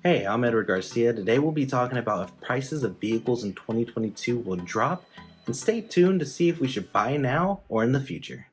Hey, I'm Edward Garcia. Today we'll be talking about if prices of vehicles in 2022 will drop, and stay tuned to see if we should buy now or in the future.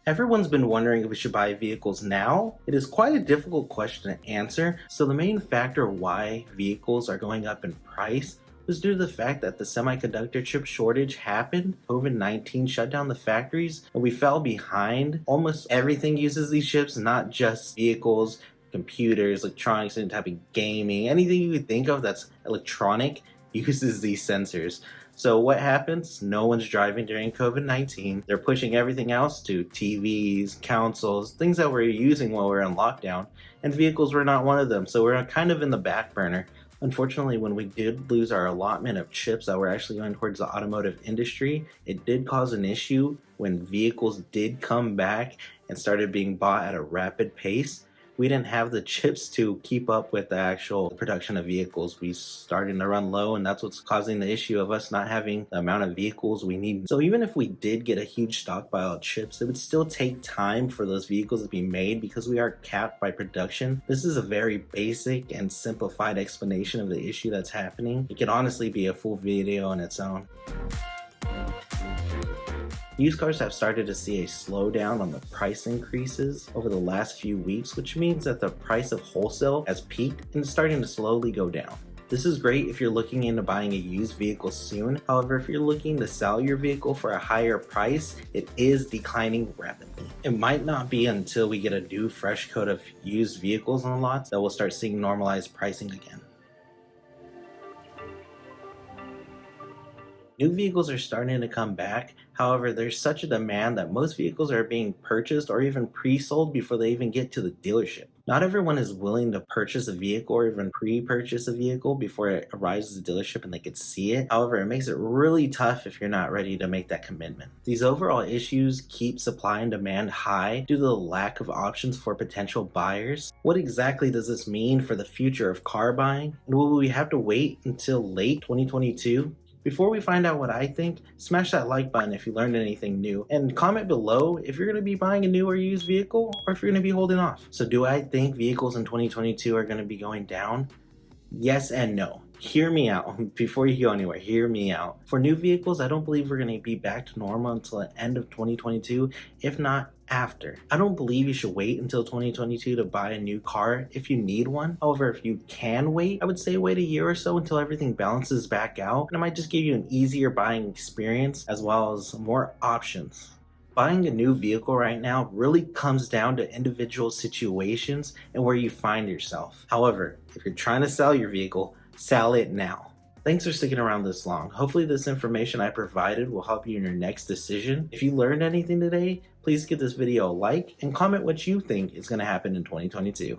Everyone's been wondering if we should buy vehicles now. It is quite a difficult question to answer, so the main factor why vehicles are going up in price was due to the fact that the semiconductor chip shortage happened. COVID-19 shut down the factories and we fell behind. Almost everything uses these chips, not just vehicles, computers, electronics, any type of gaming, anything you could think of that's electronic uses these sensors. So what happens? No one's driving during COVID-19. They're pushing everything else to TVs, consoles, things that we're using while we're in lockdown, and vehicles were not one of them. So we're kind of in the back burner. Unfortunately, when we did lose our allotment of chips that were actually going towards the automotive industry, it did cause an issue when vehicles did come back and started being bought at a rapid pace. We didn't have the chips to keep up with the actual production of vehicles. We started to run low, and that's what's causing the issue of us not having the amount of vehicles we need. So even if we did get a huge stockpile of chips, it would still take time for those vehicles to be made because we are capped by production. This is a very basic and simplified explanation of the issue that's happening. It could honestly be a full video on its own. Used cars have started to see a slowdown on the price increases over the last few weeks, which means that the price of wholesale has peaked and is starting to slowly go down. This is great if you're looking into buying a used vehicle soon. However, if you're looking to sell your vehicle for a higher price, it is declining rapidly. It might not be until we get a new fresh coat of used vehicles on the lots that we'll start seeing normalized pricing again. New vehicles are starting to come back. However, there's such a demand that most vehicles are being purchased or even pre-sold before they even get to the dealership. Not everyone is willing to purchase a vehicle or even pre-purchase a vehicle before it arrives at the dealership and they can see it. However, it makes it really tough if you're not ready to make that commitment. These overall issues keep supply and demand high due to the lack of options for potential buyers. What exactly does this mean for the future of car buying? And will we have to wait until late 2022? Before we find out what I think, smash that like button if you learned anything new, and comment below if you're going to be buying a new or used vehicle or if you're going to be holding off. So do I think vehicles in 2022 are going to be going down? Yes and no. Hear me out. Before you go anywhere, hear me out. For new vehicles, I don't believe we're going to be back to normal until the end of 2022, if not after. I don't believe you should wait until 2022 to buy a new car if you need one. However, if you can wait, I would say wait a year or so until everything balances back out, and it might just give you an easier buying experience as well as more options. Buying a new vehicle right now really comes down to individual situations and where you find yourself. However, if you're trying to sell your vehicle, sell it now. Thanks for sticking around this long. Hopefully this information I provided will help you in your next decision. If you learned anything today, please give this video a like and comment what you think is going to happen in 2022.